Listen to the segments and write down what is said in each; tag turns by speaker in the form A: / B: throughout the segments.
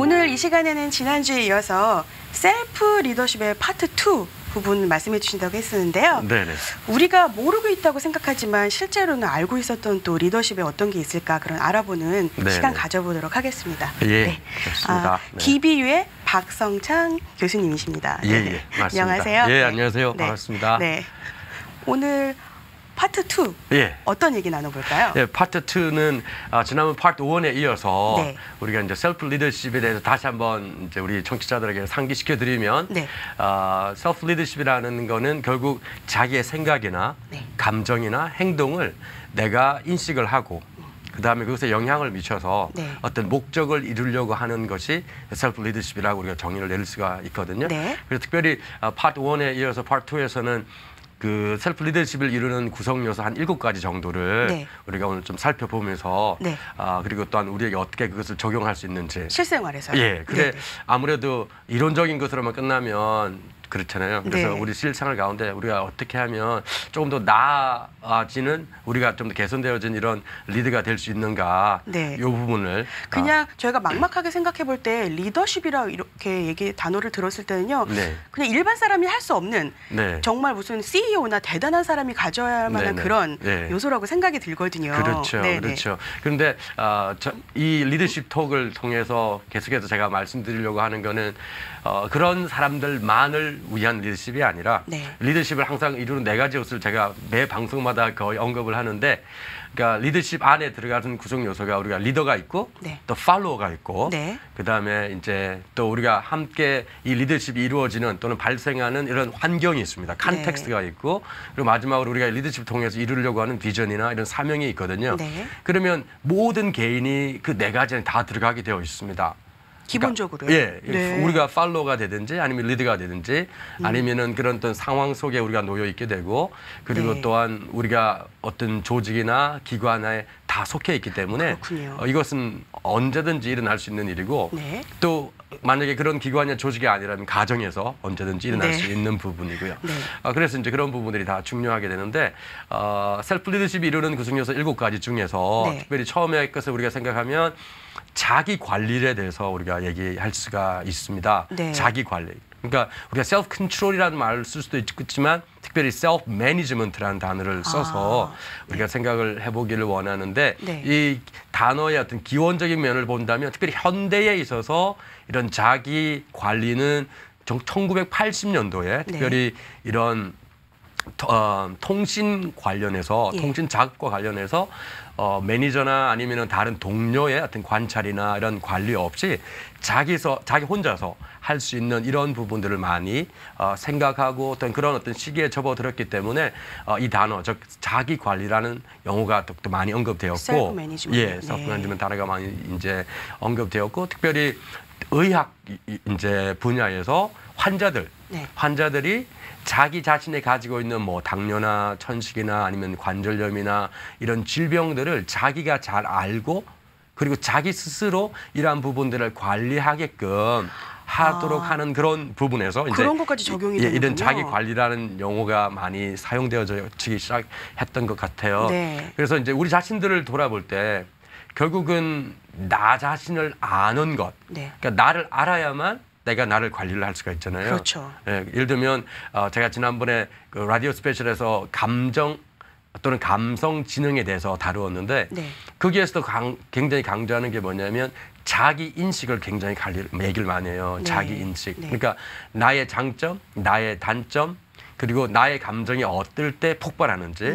A: 오늘 이 시간에는 지난주에 이어서 셀프 리더십의 파트 2 부분 말씀해 주신다고 했었는데요.
B: 네네.
A: 우리가 모르고 있다고 생각하지만 실제로는 알고 있었던 또 리더십에 어떤 게 있을까 그런 알아보는
B: 네네.
A: 시간 가져보도록 하겠습니다.
B: 예,
A: 네.
B: 좋습니다. 네.
A: 기비유의 박성창 교수님이십니다.
B: 예,
A: 네.
B: 예, 맞습니다.
A: 안녕하세요.
B: 예, 안녕하세요.
A: 네.
B: 반갑습니다.
A: 네. 오늘 파트 2
B: 예.
A: 어떤 얘기 나눠볼까요?
B: 예, 파트 2는 지난번 파트 1에 이어서
A: 네.
B: 우리가 이제 셀프 리더십에 대해서 다시 한번 이제 우리 청취자들에게 상기시켜 드리면
A: 네.
B: 셀프 리더십이라는 거는 결국 자기의 생각이나
A: 네.
B: 감정이나 행동을 내가 인식을 하고 그다음에 그것에 영향을 미쳐서
A: 네.
B: 어떤 목적을 이루려고 하는 것이 셀프 리더십이라고 우리가 정의를 내릴 수가 있거든요.
A: 네.
B: 그래서 특별히 파트 1에 이어서 파트 2에서는 그 셀프 리더십을 이루는 구성 요소 한 7가지 정도를
A: 네.
B: 우리가 오늘 좀 살펴보면서
A: 네.
B: 그리고 또한 우리에게 어떻게 그것을 적용할 수 있는지
A: 실생활에서요?
B: 예, 근데
A: 네네.
B: 아무래도 이론적인 것으로만 끝나면 그렇잖아요. 그래서
A: 네.
B: 우리 실생활 가운데 우리가 어떻게 하면 조금 더 나아지는 우리가 좀 더 개선되어진 이런 리더가 될 수 있는가
A: 네.
B: 이 부분을
A: 그냥 저희가 막막하게 생각해 볼 때 리더십이라 이렇게 단어를 들었을 때는요.
B: 네.
A: 그냥 일반 사람이 할 수 없는
B: 네.
A: 정말 무슨 CEO나 대단한 사람이 가져야 할 만한
B: 네네.
A: 그런
B: 네.
A: 요소라고 생각이 들거든요.
B: 그렇죠,
A: 네네.
B: 그렇죠. 그런데 이 리더십 톡을 통해서 계속해서 제가 말씀드리려고 하는 거는 그런 사람들만을 위한 리더십이 아니라
A: 네.
B: 리더십을 항상 이루는 4가지 요소를 제가 매 방송마다 거의 언급을 하는데, 그러니까 리더십 안에 들어가는 구성 요소가 우리가 리더가 있고
A: 네.
B: 또 팔로워가 있고
A: 네.
B: 그다음에 이제 또 우리가 함께 이 리더십이 이루어지는 또는 발생하는 이런 환경이 있습니다. 컨텍스트가 있고 그리고 마지막으로 우리가 리더십을 통해서 이루려고 하는 비전이나 이런 사명이 있거든요.
A: 네.
B: 그러면 모든 개인이 그 4가지는 다 들어가게 되어 있습니다.
A: 기본적으로요.
B: 그러니까, 예,
A: 네.
B: 우리가 팔로워가 되든지 아니면 리더가 되든지 아니면은 그런 어떤 상황 속에 우리가 놓여 있게 되고 그리고
A: 네.
B: 또한 우리가 어떤 조직이나 기관에 다 속해 있기 때문에
A: 그렇군요.
B: 이것은 언제든지 일어날 수 있는 일이고
A: 네.
B: 또 만약에 그런 기관이나 조직이 아니라면 가정에서 언제든지 일어날
A: 네.
B: 수 있는 부분이고요.
A: 네.
B: 그래서 이제 그런 부분들이 다 중요하게 되는데 셀프 리더십이 이루는 구성 요소 7가지 중에서
A: 네.
B: 특별히 처음에 것을 우리가 생각하면 자기 관리에 대해서 우리가 얘기할 수가 있습니다.
A: 네.
B: 자기 관리. 그러니까 우리가 셀프 컨트롤이라는 말을 쓸 수도 있지만 특별히 셀프 매니지먼트라는 단어를 써서 우리가 생각을 해보기를 원하는데
A: 네.
B: 이 단어의 어떤 기원적인 면을 본다면 특별히 현대에 있어서 이런 자기 관리는 1980년도에 특별히 이런 통신 관련해서
A: 예.
B: 통신 작업과 관련해서 매니저나 아니면은 다른 동료의 어떤 관찰이나 이런 관리 없이 자기 혼자서 할 수 있는 이런 부분들을 많이 생각하고 어떤 그런 어떤 시기에 접어들었기 때문에 이 단어 즉 자기 관리라는 용어가 또 많이 언급되었고
A: 셀프 매니지먼트.
B: 예, 셀프 매니지먼트 단어가 많이 이제 언급되었고 특별히 의학 이제 분야에서 환자들이 자기 자신이 가지고 있는 뭐 당뇨나 천식이나 아니면 관절염이나 이런 질병들을 자기가 잘 알고 그리고 자기 스스로 이러한 부분들을 관리하게끔 하도록 하는 그런 부분에서 이제
A: 그런 것까지 적용이 되는군요.
B: 이런 자기 관리라는 용어가 많이 사용되어지기 시작했던 것 같아요.
A: 네.
B: 그래서 이제 우리 자신들을 돌아볼 때 결국은 나 자신을 아는 것,
A: 네.
B: 그러니까 나를 알아야만 내가 나를 관리를 할 수가 있잖아요.
A: 그렇죠.
B: 예, 예를 들면 제가 지난번에 그 라디오 스페셜에서 감정 또는 감성 지능에 대해서 다루었는데
A: 네.
B: 거기에서도 굉장히 강조하는 게 뭐냐면 자기 인식을 굉장히 얘기를 많이 해요.
A: 네.
B: 자기 인식.
A: 네.
B: 그러니까 나의 장점, 나의 단점, 그리고 나의 감정이 어떨 때 폭발하는지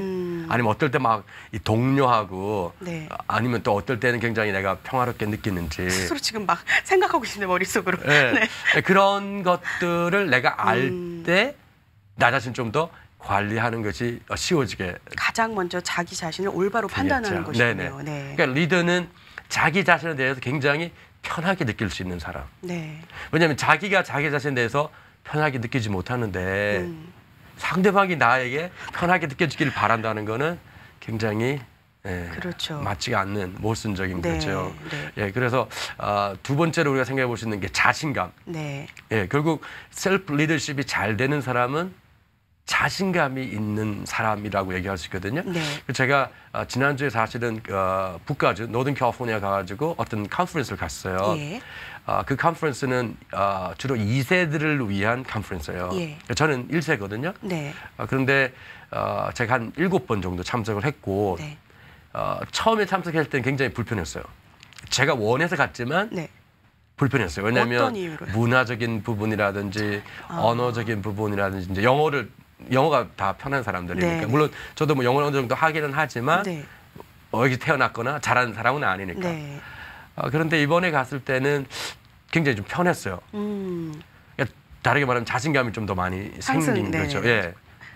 B: 아니면 어떨 때 막 동료하고
A: 네.
B: 아니면 또 어떨 때는 굉장히 내가 평화롭게 느끼는지
A: 스스로 지금 막 생각하고 있는데 머릿속으로.
B: 네.
A: 네.
B: 그런 것들을 내가 알 때 나 자신 좀 더 관리하는 것이 쉬워지게
A: 가장 먼저 자기 자신을 올바로 판단하는
B: 되겠죠.
A: 것이네요. 네.
B: 그러니까 리더는 자기 자신에 대해서 굉장히 편하게 느낄 수 있는 사람.
A: 네.
B: 왜냐하면 자기가 자기 자신에 대해서 편하게 느끼지 못하는데 상대방이 나에게 편하게 느껴지기를 바란다는 거는 굉장히
A: 그렇죠.
B: 맞지가 않는 모순적인
A: 네,
B: 거죠.
A: 네.
B: 예, 그래서 두 번째로 우리가 생각해 볼 수 있는 게 자신감.
A: 네.
B: 예, 결국 셀프 리더십이 잘 되는 사람은 자신감이 있는 사람이라고 얘기할 수 있거든요.
A: 네.
B: 제가 지난주에 사실은 북가주 노던 캘리포니아 가가지고 어떤 컨퍼런스를 갔어요.
A: 예.
B: 그 컨퍼런스는 주로 2세들을 위한 컨퍼런스예요.
A: 예.
B: 저는 1세거든요.
A: 네.
B: 그런데 제가 한 7번 정도 참석을 했고
A: 네.
B: 처음에 참석할 때는 굉장히 불편했어요. 제가 원해서 갔지만
A: 네.
B: 불편했어요. 왜냐하면
A: 어떤 이유로요?
B: 문화적인 부분이라든지 언어적인 부분이라든지 이제 영어가 다 편한 사람들이니까
A: 네.
B: 물론 저도 뭐 영어를 어느 정도 하기는 하지만
A: 네.
B: 여기 태어났거나 잘하는 사람은 아니니까.
A: 네.
B: 그런데 이번에 갔을 때는 굉장히 좀 편했어요. 그러니까 다르게 말하면 자신감이 좀 더 많이 생긴
A: 네.
B: 거죠. 예.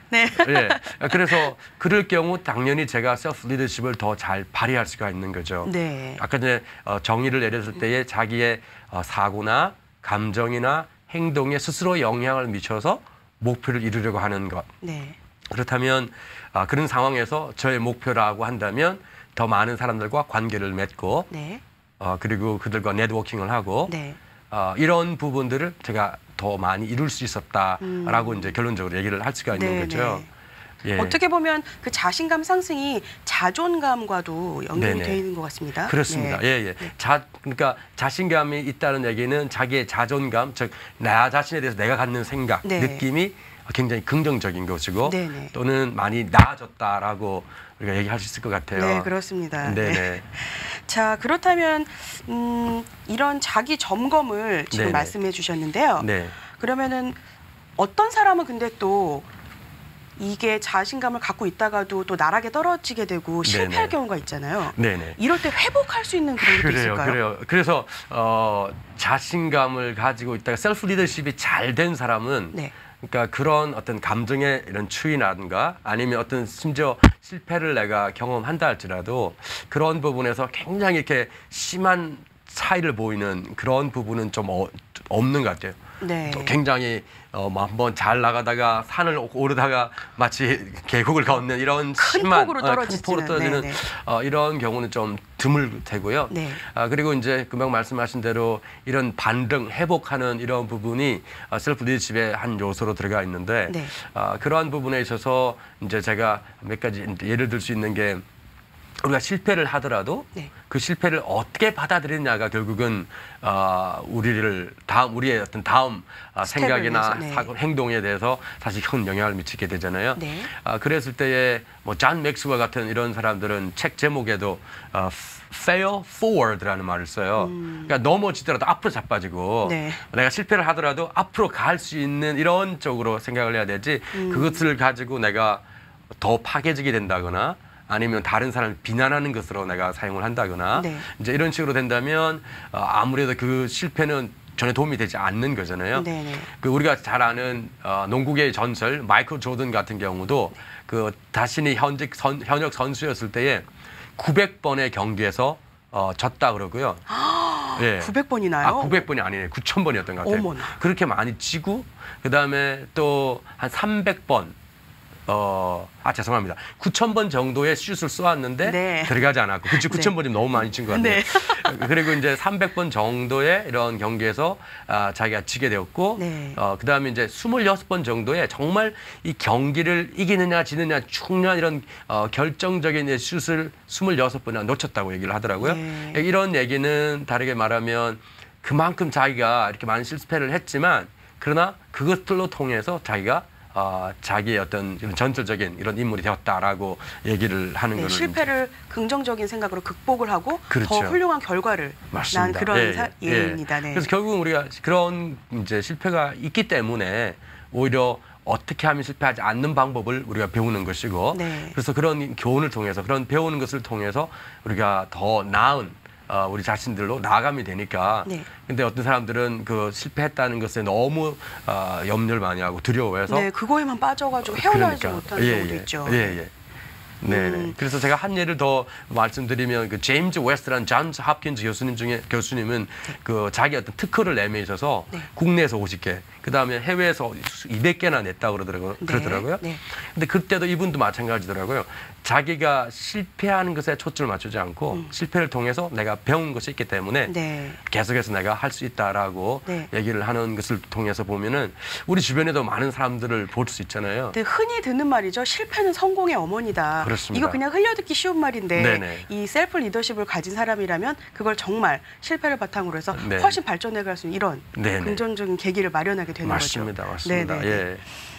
A: 네.
B: 예. 그래서 그럴 경우 당연히 제가 셀프 리더십을 더 잘 발휘할 수가 있는 거죠.
A: 네.
B: 아까 전에 정의를 내렸을 때에 자기의 사고나 감정이나 행동에 스스로 영향을 미쳐서 목표를 이루려고 하는 것.
A: 네.
B: 그렇다면 그런 상황에서 저의 목표라고 한다면 더 많은 사람들과 관계를 맺고
A: 네.
B: 그리고 그들과 네트워킹을 하고
A: 네.
B: 이런 부분들을 제가 더 많이 이룰 수 있었다라고 이제 결론적으로 얘기를 할 수가 있는
A: 네,
B: 거죠.
A: 네.
B: 예.
A: 어떻게 보면 그 자신감 상승이 자존감과도 연결이
B: 네네.
A: 되어 있는 것 같습니다.
B: 그렇습니다.
A: 네.
B: 예, 예. 그러니까 자신감이 있다는 얘기는 자기의 자존감, 즉 나 자신에 대해서 내가 갖는 생각,
A: 네.
B: 느낌이 굉장히 긍정적인 것이고
A: 네네.
B: 또는 많이 나아졌다라고 우리가 얘기할 수 있을 것 같아요.
A: 네, 그렇습니다.
B: 네네.
A: 네. 자, 그렇다면 이런 자기 점검을 지금
B: 네네.
A: 말씀해 주셨는데요.
B: 네.
A: 그러면은 어떤 사람은 근데 또 이게 자신감을 갖고 있다가도 또 나락에 떨어지게 되고 실패할
B: 네네.
A: 경우가 있잖아요.
B: 네네.
A: 이럴 때 회복할 수 있는 그런 것도 있을까요?
B: 그래요. 그래서 자신감을 가지고 있다가 셀프 리더십이 잘 된 사람은
A: 네.
B: 그러니까 그런 어떤 감정의 이런 추이라든가 아니면 어떤 심지어 실패를 내가 경험한다 할지라도 그런 부분에서 굉장히 이렇게 심한 차이를 보이는 그런 부분은 좀 없는 것 같아요.
A: 네.
B: 또 굉장히 한번 잘 나가다가 산을 오르다가 마치 계곡을 걷는 이런
A: 큰
B: 심한
A: 폭으로
B: 큰
A: 떨어지지는,
B: 폭으로 떨어지는
A: 네네.
B: 이런 경우는 좀 드물 테고요.
A: 네.
B: 그리고 이제 금방 말씀하신 대로 이런 반등, 회복하는 이런 부분이 셀프 리더십의 한 요소로 들어가 있는데
A: 네.
B: 그러한 부분에 있어서 이제 제가 몇 가지 예를 들 수 있는 게 우리가 실패를 하더라도
A: 네.
B: 그 실패를 어떻게 받아들이냐가 결국은 우리의 어떤 다음 생각이나
A: 위해서, 네.
B: 행동에 대해서 사실 큰 영향을 미치게 되잖아요.
A: 네.
B: 그랬을 때에 뭐 존 맥스웰 같은 이런 사람들은 책 제목에도 fail forward라는 말을 써요. 그러니까 넘어지더라도 앞으로 자빠지고
A: 네.
B: 내가 실패를 하더라도 앞으로 갈 수 있는 이런 쪽으로 생각을 해야 되지 그것을 가지고 내가 더 파괴적이 된다거나 아니면 다른 사람을 비난하는 것으로 내가 사용을 한다거나
A: 네.
B: 이제 이런 식으로 된다면 아무래도 그 실패는 전혀 도움이 되지 않는 거잖아요.
A: 네네.
B: 그 우리가 잘 아는 농구계의 전설 마이클 조던 같은 경우도 그 자신이 현역 선수였을 때에 900번의 경기에서 졌다 그러고요. 예.
A: 900번이나요?
B: 900번이 아니에요. 9,000번이었던 것 같아요.
A: 어머나.
B: 그렇게 많이 지고 그다음에 또 한 300번 죄송합니다. 9,000번 정도의 슛을 쏘았는데
A: 네.
B: 들어가지 않았고, 그치 9,000번이면 너무 많이 친 것 같아요.
A: 네.
B: 그리고 이제 300번 정도의 이런 경기에서 자기가 지게 되었고,
A: 네.
B: 그다음에 이제 26번 정도의 정말 이 경기를 이기느냐 지느냐 중요한 이런 결정적인 슛을 26번이나 놓쳤다고 얘기를 하더라고요.
A: 네.
B: 이런 얘기는 다르게 말하면 그만큼 자기가 이렇게 많은 실패를 했지만, 그러나 그것들로 통해서 자기가 자기의 어떤 이런 전설적인 이런 인물이 되었다라고 얘기를 하는 거를
A: 실패를 긍정적인 생각으로 극복을 하고
B: 그렇죠.
A: 더 훌륭한 결과를 낳은 그런 예입니다. 네.
B: 그래서 결국은 우리가 그런 이제 실패가 있기 때문에 오히려 어떻게 하면 실패하지 않는 방법을 우리가 배우는 것이고
A: 네.
B: 그래서 그런 교훈을 통해서 그런 배우는 것을 통해서 우리가 더 나은 우리 자신들로 나아가면 되니까.
A: 네.
B: 근데 어떤 사람들은 그 실패했다는 것에 너무 염려를 많이 하고 두려워해서
A: 네, 그거에만 빠져가지고 헤어나지 못하는 경우도 있죠.
B: 예. 네. 그래서 제가 한 예를 더 말씀드리면 그 제임스 웨스트라는 존스 홉킨즈 교수님은 그 자기 어떤 특허를 내며 있어서
A: 네.
B: 국내에서 50개, 그 다음에 해외에서 200개나 냈다고 그러더라고요.
A: 네. 네.
B: 근데 그때도 이분도 마찬가지더라고요. 자기가 실패하는 것에 초점을 맞추지 않고 실패를 통해서 내가 배운 것이 있기 때문에
A: 네.
B: 계속해서 내가 할 수 있다라고
A: 네.
B: 얘기를 하는 것을 통해서 보면은 우리 주변에도 많은 사람들을 볼 수 있잖아요.
A: 근데 흔히 듣는 말이죠. 실패는 성공의 어머니다.
B: 그렇습니다.
A: 이거 그냥 흘려듣기 쉬운 말인데
B: 네네.
A: 이 셀프 리더십을 가진 사람이라면 그걸 정말 실패를 바탕으로 해서
B: 네.
A: 훨씬 발전해 갈 수 있는 이런
B: 네네.
A: 긍정적인 계기를 마련하게 되는
B: 맞습니다.
A: 거죠.
B: 맞습니다.
A: 네네.
B: 예.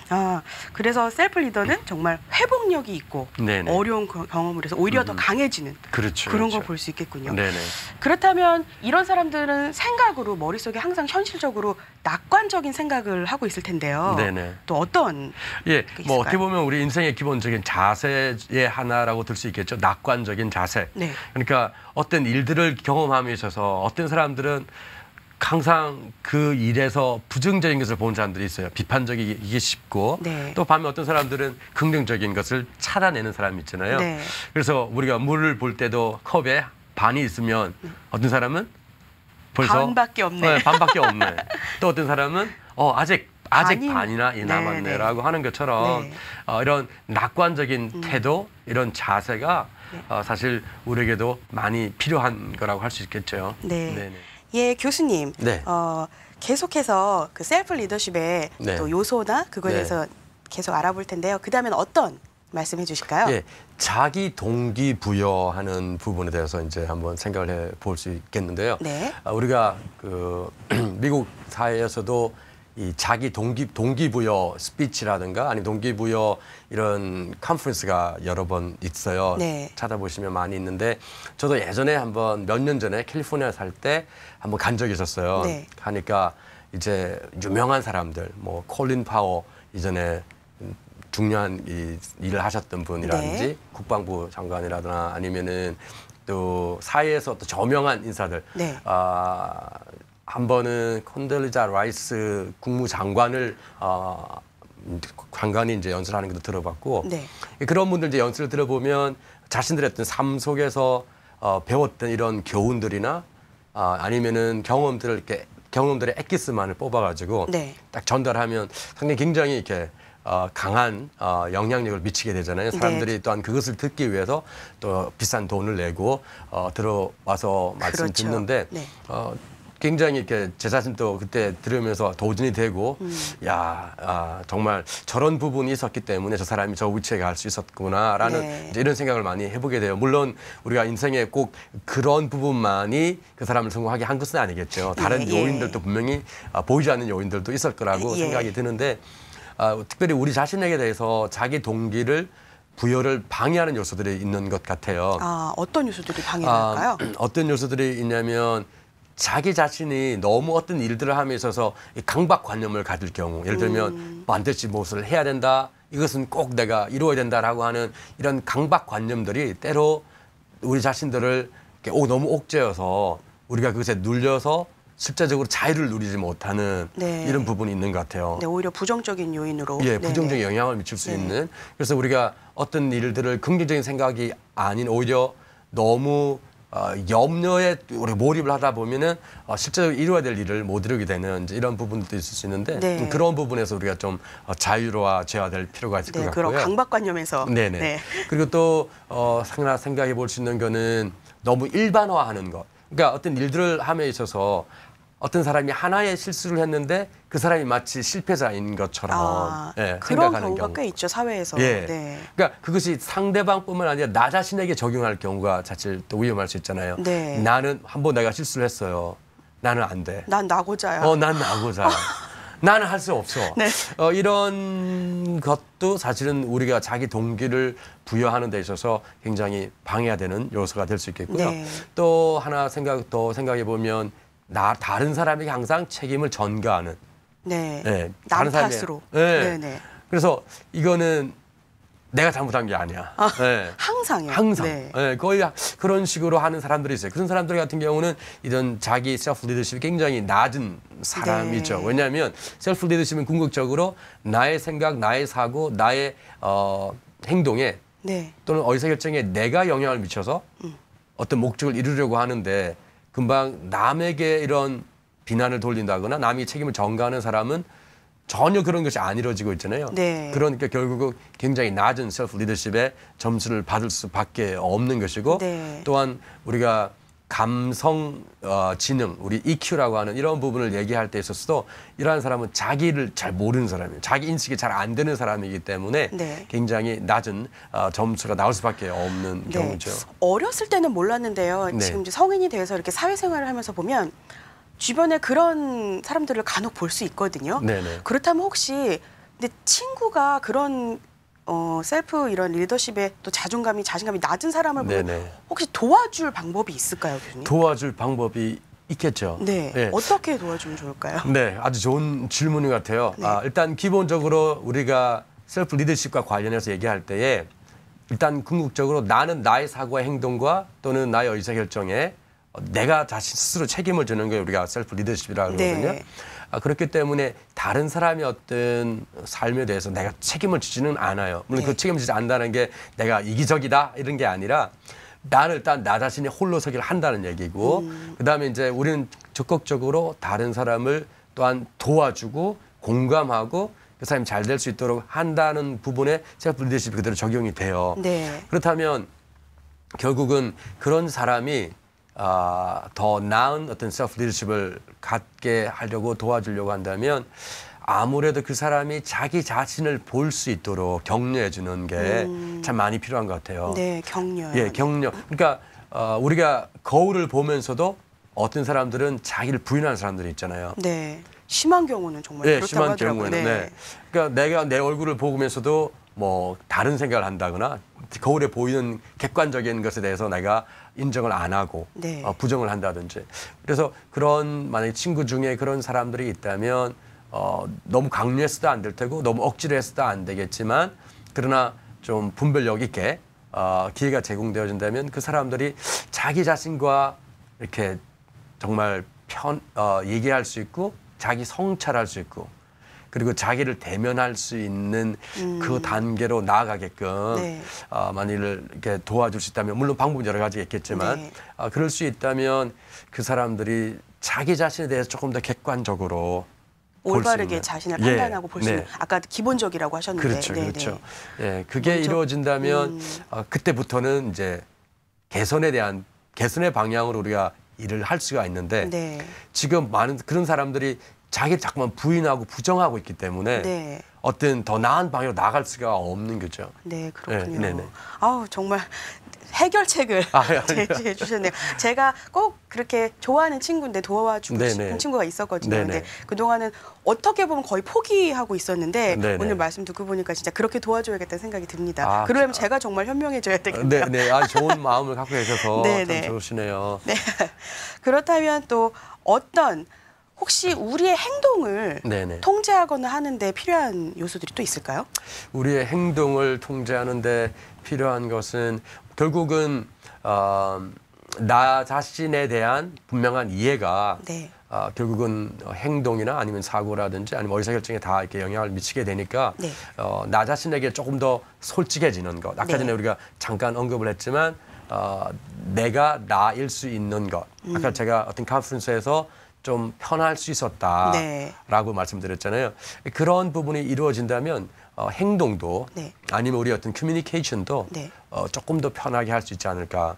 A: 아, 그래서 셀프 리더는 정말 회복력이 있고
B: 네네.
A: 어려운 경험을 해서 오히려 더 강해지는
B: 그렇죠.
A: 그런
B: 그렇죠.
A: 걸 볼 수 있겠군요.
B: 네네.
A: 그렇다면 이런 사람들은 생각으로 머릿속에 항상 현실적으로 낙관적인 생각을 하고 있을 텐데요.
B: 네네.
A: 또 어떤
B: 예,
A: 게
B: 뭐 어떻게
A: 있을까요?
B: 보면 우리 인생의 기본적인 자세의 하나라고 들 수 있겠죠. 낙관적인 자세.
A: 네.
B: 그러니까 어떤 일들을 경험함에 있어서 어떤 사람들은 항상 그 일에서 부정적인 것을 보는 사람들이 있어요. 비판적이기 쉽고
A: 네.
B: 또 반면 어떤 사람들은 긍정적인 것을 찾아내는 사람이 있잖아요.
A: 네.
B: 그래서 우리가 물을 볼 때도 컵에 반이 있으면 어떤 사람은 벌써
A: 반밖에 없네.
B: 네, 반밖에 없네. 또 어떤 사람은 아직
A: 반이-
B: 반이나 남았네라고 하는 것처럼
A: 네.
B: 이런 낙관적인 태도, 이런 자세가 사실 우리에게도 많이 필요한 거라고 할 수 있겠죠.
A: 네.
B: 네네.
A: 예, 교수님.
B: 네.
A: 계속해서 그 셀프 리더십의
B: 네.
A: 또 요소나 그거에
B: 네.
A: 대해서 계속 알아볼 텐데요. 그다음에는 어떤 말씀해 주실까요?
B: 예, 자기 동기부여하는 부분에 대해서 이제 한번 생각을 해 볼 수 있겠는데요.
A: 네.
B: 우리가 그 미국 사회에서도 이 자기 동기부여 스피치라든가 아니 동기부여 이런 컨퍼런스가 여러 번 있어요.
A: 네.
B: 찾아보시면 많이 있는데 저도 예전에 한번 몇 년 전에 캘리포니아 살 때 한번 간 적이 있었어요.
A: 네.
B: 하니까 이제 유명한 사람들 뭐 콜린 파워 이전에 중요한 이 일을 하셨던 분이라든지
A: 네.
B: 국방부 장관이라거나 아니면은 또 사회에서 또 저명한 인사들
A: 네.
B: 한 번은 콘돌리자 라이스 국무장관을 장관이 이제 연설하는 것도 들어봤고
A: 네.
B: 그런 분들 이제 연설을 들어보면 자신들의 어떤 삶 속에서 배웠던 이런 교훈들이나 아니면은 경험들의 엑기스만을 뽑아가지고
A: 네.
B: 딱 전달하면 상당히 굉장히 이렇게 강한 영향력을 미치게 되잖아요. 사람들이 또한 그것을 듣기 위해서 또 비싼 돈을 내고 들어와서 말씀
A: 그렇죠.
B: 듣는데
A: 네.
B: 굉장히 이렇게 제 자신도 그때 들으면서 도전이 되고 정말 저런 부분이 있었기 때문에 저 사람이 저 위치에 갈 수 있었구나라는
A: 네.
B: 이제 이런 생각을 많이 해보게 돼요. 물론 우리가 인생에 꼭 그런 부분만이 그 사람을 성공하게 한 것은 아니겠죠. 다른
A: 예.
B: 요인들도 분명히 보이지 않는 요인들도 있을 거라고
A: 예.
B: 생각이 드는데 특별히 우리 자신에게 대해서 자기 동기를 부여를 방해하는 요소들이 있는 것 같아요.
A: 어떤 요소들이 방해할까요?
B: 어떤 요소들이 있냐면 자기 자신이 너무 어떤 일들을 함에 있어서 이 강박관념을 가질 경우, 예를 들면 반드시 무엇을 해야 된다, 이것은 꼭 내가 이루어야 된다라고 하는 이런 강박관념들이 때로 우리 자신들을 이렇게 너무 옥죄어서 우리가 그것에 눌려서 실제적으로 자유를 누리지 못하는
A: 네.
B: 이런 부분이 있는 것 같아요.
A: 네, 오히려 부정적인 요인으로.
B: 예,
A: 네네.
B: 부정적인 영향을 미칠 수
A: 네.
B: 있는. 그래서 우리가 어떤 일들을 긍정적인 생각이 아닌 오히려 너무 염려에 우리 몰입을 하다 보면은 실제로 이루어야 될 일을 못 이루게 되는 이제 이런 부분도 있을 수 있는데
A: 네.
B: 그런 부분에서 우리가 좀 자유로워져야 될 필요가 있을
A: 네,
B: 것
A: 그런
B: 같고요.
A: 강박관념에서.
B: 네네.
A: 네.
B: 그리고 또 하나 생각해 볼 수 있는 거는 너무 일반화하는 것. 그러니까 어떤 일들을 함에 있어서 어떤 사람이 하나의 실수를 했는데 그 사람이 마치 실패자인 것처럼
A: 그런
B: 생각하는
A: 경우가
B: 경우.
A: 꽤 있죠, 사회에서.
B: 예.
A: 네.
B: 그러니까 그것이 상대방뿐만 아니라 나 자신에게 적용할 경우가 사실 또 위험할 수 있잖아요.
A: 네.
B: 나는 한번 내가 실수를 했어요. 나는 안 돼.
A: 난 나고자야.
B: 난 나고자. 나는 할 수 없어.
A: 네.
B: 이런 것도 사실은 우리가 자기 동기를 부여하는 데 있어서 굉장히 방해가 되는 요소가 될 수 있겠고요.
A: 네.
B: 또 하나 생각해 보면 다른 사람에게 항상 책임을 전가하는.
A: 네.
B: 네,
A: 남
B: 다른 사람의-
A: 탓으로.
B: 네.
A: 네네.
B: 그래서 이거는 내가 잘못한 게 아니야. 네.
A: 항상요.
B: 항상.
A: 네.
B: 네, 거의 그런 식으로 하는 사람들이 있어요. 그런 사람들 같은 경우는 이런 자기 셀프 리더십이 굉장히 낮은 사람이죠.
A: 네.
B: 왜냐하면 셀프 리더십은 궁극적으로 나의 생각, 나의 사고, 나의 행동에
A: 네.
B: 또는 의사결정에 내가 영향을 미쳐서 어떤 목적을 이루려고 하는데 금방 남에게 이런 비난을 돌린다거나 남이 책임을 전가하는 사람은 전혀 그런 것이 안 이루어지고 있잖아요.
A: 네.
B: 그러니까 결국은 굉장히 낮은 셀프 리더십에 점수를 받을 수밖에 없는 것이고
A: 네.
B: 또한 우리가 감성 지능, 우리 EQ라고 하는 이런 부분을 얘기할 때 있어서도 이러한 사람은 자기를 잘 모르는 사람이에요. 자기 인식이 잘 안 되는 사람이기 때문에
A: 네.
B: 굉장히 낮은 점수가 나올 수밖에 없는
A: 네.
B: 경우죠.
A: 어렸을 때는 몰랐는데요.
B: 네.
A: 지금 이제 성인이 돼서 이렇게 사회생활을 하면서 보면 주변에 그런 사람들을 간혹 볼 수 있거든요.
B: 네네.
A: 그렇다면 혹시 근데 친구가 그런 셀프 이런 리더십에 또 자신감이 낮은 사람을 보면
B: 네네.
A: 혹시 도와줄 방법이 있을까요, 교수님?
B: 도와줄 방법이 있겠죠.
A: 네.
B: 네.
A: 어떻게 도와주면 좋을까요?
B: 네, 아주 좋은 질문 같아요.
A: 네.
B: 일단 기본적으로 우리가 셀프 리더십과 관련해서 얘기할 때에 일단 궁극적으로 나는 나의 사고와 행동과 또는 나의 의사결정에 내가 자신 스스로 책임을 지는 게 우리가 셀프 리더십이라고 그러거든요.
A: 네.
B: 그렇기 때문에 다른 사람의 어떤 삶에 대해서 내가 책임을 지지는 않아요. 물론
A: 네.
B: 그 책임을 지지 않는다는 게 내가 이기적이다 이런 게 아니라 나는 일단 나 자신이 홀로 서기를 한다는 얘기고 그다음에 이제 우리는 적극적으로 다른 사람을 또한 도와주고 공감하고 그 사람이 잘 될 수 있도록 한다는 부분에 셀프 리더십이 그대로 적용이 돼요.
A: 네.
B: 그렇다면 결국은 그런 사람이 더 나은 어떤 셀프 리더십을 갖게 하려고 도와주려고 한다면 아무래도 그 사람이 자기 자신을 볼 수 있도록 격려해 주는 게 참 많이 필요한 것 같아요.
A: 네, 격려요.
B: 예, 격려. 그러니까 우리가 거울을 보면서도 어떤 사람들은 자기를 부인하는 사람들이 있잖아요.
A: 네. 심한 경우는 정말
B: 네,
A: 그렇다고
B: 심한
A: 하더라고요.
B: 경우에는. 네. 그러니까 내가 내 얼굴을 보면서도 뭐 다른 생각을 한다거나 거울에 보이는 객관적인 것에 대해서 내가 인정을 안 하고
A: 네.
B: 부정을 한다든지. 그래서 그런 만약에 친구 중에 그런 사람들이 있다면 너무 강요해서도 안 될 테고 너무 억지로 해서도 안 되겠지만 그러나 좀 분별력 있게 기회가 제공되어진다면 그 사람들이 자기 자신과 이렇게 정말 얘기할 수 있고 자기 성찰할 수 있고 그리고 자기를 대면할 수 있는 그 단계로 나아가게끔
A: 네.
B: 만일 이렇게 도와줄 수 있다면 물론 방법은 여러 가지가 있겠지만
A: 네.
B: 그럴 수 있다면 그 사람들이 자기 자신에 대해서 조금 더 객관적으로 볼수
A: 올바르게
B: 있는.
A: 자신을
B: 예,
A: 판단하고 볼 수 있는
B: 네.
A: 아까 기본적이라고 하셨는데
B: 그렇죠,
A: 네,
B: 그렇죠.
A: 네.
B: 예, 그게
A: 먼저,
B: 이루어진다면 그때부터는 이제 개선의 방향으로 우리가 일을 할 수가 있는데
A: 네.
B: 지금 많은 그런 사람들이 자기를 자꾸만 부인하고 부정하고 있기 때문에
A: 네.
B: 어떤 더 나은 방향으로 나갈 수가 없는 거죠.
A: 네, 그렇군요.
B: 네, 네, 네.
A: 아우, 정말 해결책을 제시해 주셨네요. 제가 꼭 그렇게 좋아하는 친구인데 도와주고
B: 네,
A: 싶은
B: 네.
A: 친구가 있었거든요.
B: 네,
A: 근데
B: 네.
A: 그동안은 어떻게 보면 거의 포기하고 있었는데
B: 네,
A: 오늘
B: 네.
A: 말씀 듣고 보니까 진짜 그렇게 도와줘야겠다는 생각이 듭니다.
B: 아,
A: 그러려면 제가 정말 현명해져야 되겠네요.
B: 네, 네, 아주 좋은 마음을 갖고 계셔서
A: 네,
B: 참
A: 네.
B: 좋으시네요.
A: 네. 그렇다면 또 어떤 혹시 우리의 행동을
B: 네, 네.
A: 통제하거나 하는데 필요한 요소들이 또 있을까요?
B: 우리의 행동을 통제하는데 필요한 것은 결국은 나 자신에 대한 분명한 이해가
A: 네.
B: 결국은 행동이나 아니면 사고라든지 아니면 의사결정에 다 이렇게 영향을 미치게 되니까
A: 네.
B: 나 자신에게 조금 더 솔직해지는 것. 아까
A: 네.
B: 전에 우리가 잠깐 언급을 했지만 내가 나일 수 있는 것. 아까 제가 어떤 컨퍼런스에서 좀 편할 수 있었다라고
A: 네.
B: 말씀드렸잖아요. 그런 부분이 이루어진다면 행동도
A: 네.
B: 아니면 우리 어떤 커뮤니케이션도
A: 네.
B: 조금 더 편하게 할 수 있지 않을까.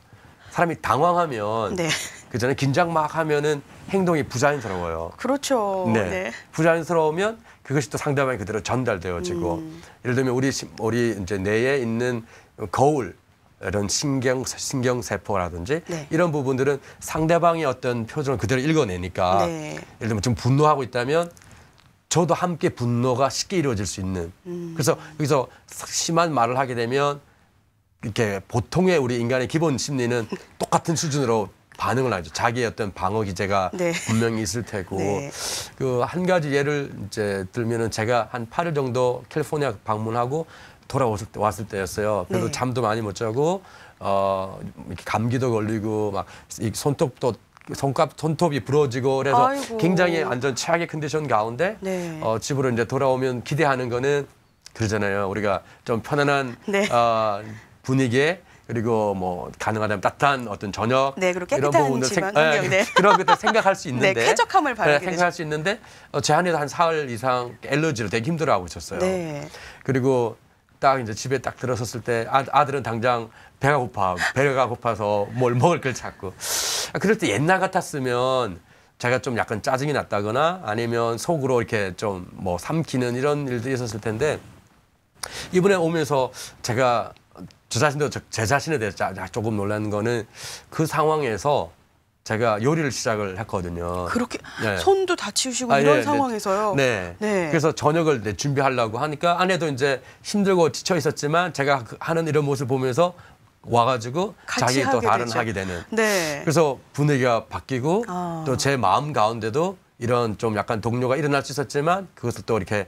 B: 사람이 당황하면
A: 네.
B: 그 전에 긴장 막 하면은 행동이 부자연스러워요.
A: 그렇죠.
B: 네.
A: 네.
B: 부자연스러우면 그것이 또 상대방에 그대로 전달되어지고 예를 들면 우리 이제 뇌에 있는 거울 이런 신경세포라든지
A: 네.
B: 이런 부분들은 상대방의 어떤 표정을 그대로 읽어내니까
A: 네.
B: 예를 들면 좀 분노하고 있다면 저도 함께 분노가 쉽게 이루어질 수 있는 그래서 여기서 심한 말을 하게 되면 이렇게 보통의 우리 인간의 기본 심리는 똑같은 수준으로 반응을 하죠. 자기의 어떤 방어 기제가
A: 네.
B: 분명히 있을 테고
A: 네.
B: 그 한 가지 예를 이제 들면은 제가 한 8일 정도 캘리포니아 방문하고 왔을 때였어요. 별로
A: 네.
B: 잠도 많이 못 자고 이렇게 감기도 걸리고 막 이 손톱이 부러지고 그래서
A: 아이고.
B: 굉장히 완전 최악의 컨디션 가운데
A: 네.
B: 집으로 이제 돌아오면 기대하는 거는 그러잖아요. 우리가 좀 편안한
A: 네.
B: 분위기에 그리고 뭐 가능하다면 따뜻한 어떤 저녁
A: 네, 그리고
B: 이런
A: 깨끗한
B: 부분들
A: 집안 환경, 네.
B: 그런 것들 생각할 수 있는데
A: 네, 쾌적함을 바라게
B: 생각할 수 있는데 제 아내도 한 사흘 이상 엘러지로 되게 힘들어하고 있었어요.
A: 네.
B: 그리고 딱 이제 집에 딱 들어섰을 때 아들은 당장 배가 고파서 뭘 먹을 걸 찾고 그럴 때 옛날 같았으면 제가 좀 약간 짜증이 났다거나 아니면 속으로 이렇게 좀 뭐 삼키는 이런 일들이 있었을 텐데 이번에 오면서 제가 저 자신도 제 자신에 대해서 조금 놀라는 거는 그 상황에서 제가 요리를 시작을 했거든요.
A: 그렇게
B: 네.
A: 손도 다 치우시고 이런 상황에서요.
B: 네.
A: 네.
B: 그래서 저녁을 준비하려고 하니까 아내도 이제 힘들고 지쳐 있었지만 제가 하는 이런 모습을 보면서 와가지고 자기 또 다른
A: 되죠.
B: 하게 되는.
A: 네.
B: 그래서 분위기가 바뀌고
A: 아.
B: 또 제 마음 가운데도 이런 좀 약간 동료가 일어날 수 있었지만 그것을 또 이렇게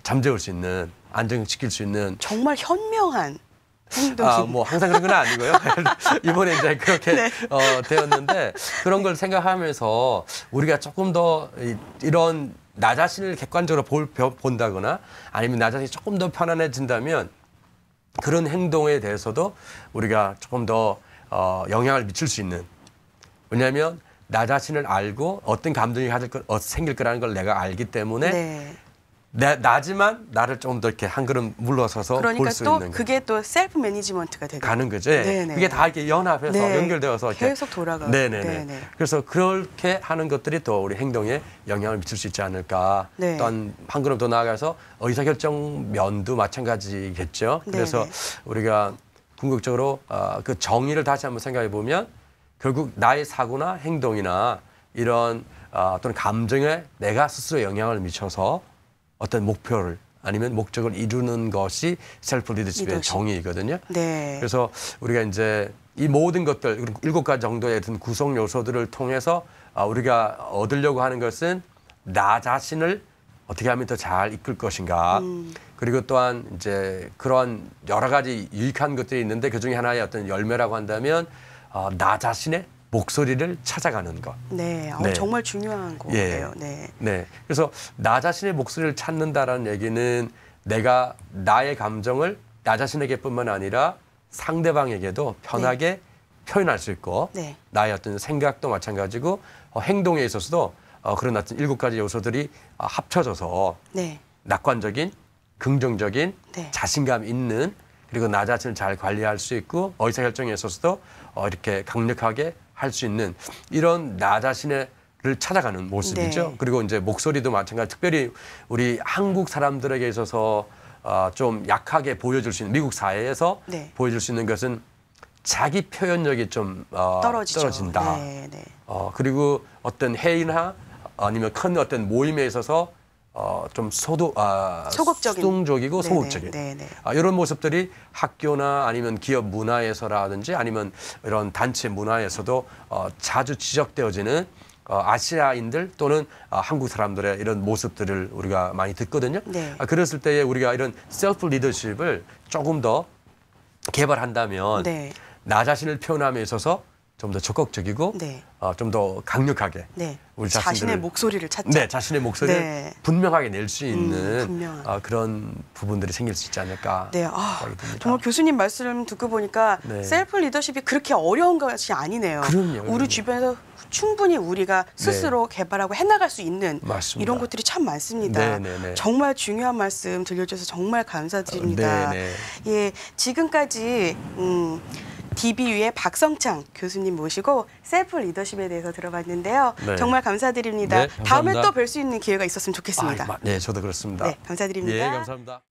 B: 잠재울 수 있는 안정시킬 수 있는
A: 정말 현명한 행동이.
B: 뭐 항상 그런 건 아니고요. 이번에 이제 그렇게
A: 네.
B: 되었는데 그런 걸 생각하면서 우리가 조금 더 이런 나 자신을 객관적으로 본다거나 아니면 나 자신이 조금 더 편안해진다면 그런 행동에 대해서도 우리가 조금 더 영향을 미칠 수 있는. 왜냐하면 나 자신을 알고 어떤 감정이 생길 거라는 걸 내가 알기 때문에
A: 네.
B: 나지만 나를 좀 더 이렇게 한 걸음 물러서서
A: 그러니까
B: 볼 수
A: 또
B: 있는
A: 그게 또 셀프 매니지먼트가 되는
B: 가는 거죠.
A: 네네.
B: 그게 다 이렇게 연합해서
A: 네.
B: 연결되어서 이렇게
A: 계속 돌아가고.
B: 네네네.
A: 네네.
B: 그래서 그렇게 하는 것들이 또 우리 행동에 영향을 미칠 수 있지 않을까.
A: 네.
B: 또한 한 걸음 더 나아가서 의사결정 면도 마찬가지겠죠. 그래서
A: 네네.
B: 우리가 궁극적으로 그 정의를 다시 한번 생각해 보면 결국 나의 사고나 행동이나 이런 또는 감정에 내가 스스로 영향을 미쳐서 어떤 목표를 아니면 목적을 이루는 것이 셀프 리더십의 정의이거든요.
A: 네.
B: 그래서 우리가 이제 이 모든 것들 7가지 정도의 어떤 구성 요소들을 통해서 우리가 얻으려고 하는 것은 나 자신을 어떻게 하면 더 잘 이끌 것인가. 그리고 또한 이제 그런 여러 가지 유익한 것들이 있는데 그 중에 하나의 어떤 열매라고 한다면 나 자신의 목소리를 찾아가는 것.
A: 네,
B: 네.
A: 정말 중요한 거예요. 네.
B: 네. 그래서 나 자신의 목소리를 찾는다라는 얘기는 내가 나의 감정을 나 자신에게뿐만 아니라 상대방에게도 편하게 표현할 수 있고
A: 네.
B: 나의 어떤 생각도 마찬가지고 행동에 있어서도 그런 어떤 7가지 요소들이 합쳐져서
A: 네.
B: 낙관적인, 긍정적인,
A: 네.
B: 자신감 있는 그리고 나 자신을 잘 관리할 수 있고 의사결정에 있어서도 이렇게 강력하게 할 수 있는 이런 나 자신을 찾아가는 모습이죠.
A: 네.
B: 그리고 이제 목소리도 마찬가지. 특별히 우리 한국 사람들에게 있어서 좀 약하게 보여줄 수 있는 미국 사회에서
A: 네.
B: 보여줄 수 있는 것은 자기 표현력이 좀 떨어진다.
A: 네, 네.
B: 그리고 어떤 회의나 아니면 큰 어떤 모임에 있어서 좀
A: 소극적인.
B: 수동적이고
A: 네네,
B: 소극적인
A: 네네.
B: 이런 모습들이 학교나 아니면 기업 문화에서라든지 아니면 이런 단체 문화에서도 자주 지적되어지는 아시아인들 또는 한국 사람들의 이런 모습들을 우리가 많이 듣거든요.
A: 네.
B: 그랬을 때에 우리가 이런 셀프 리더십을 조금 더 개발한다면
A: 네.
B: 나 자신을 표현함에 있어서 좀 더 적극적이고
A: 네.
B: 좀 더 강력하게
A: 네.
B: 우리
A: 자신의 목소리를 찾자.
B: 네, 자신의 목소리를
A: 네.
B: 분명하게 낼 수 있는
A: 분명한.
B: 그런 부분들이 생길 수 있지 않을까
A: 네,
B: 생각이 듭니다.
A: 정말 교수님 말씀 듣고 보니까
B: 네.
A: 셀프 리더십이 그렇게 어려운 것이 아니네요.
B: 그럼요.
A: 우리 주변에서 충분히 우리가 스스로 개발하고 해나갈 수 있는
B: 맞습니다.
A: 이런 것들이 참 많습니다.
B: 네, 네, 네.
A: 정말 중요한 말씀 들려주셔서 정말 감사드립니다.
B: 네, 네.
A: 예, 지금까지 DBU의 박성창 교수님 모시고 셀프 리더십에 대해서 들어봤는데요.
B: 네.
A: 정말 감사드립니다.
B: 네, 감사합니다.
A: 다음에 또 뵐 수 있는 기회가 있었으면 좋겠습니다.
B: 네, 저도 그렇습니다.
A: 네, 감사드립니다.
B: 예, 감사합니다.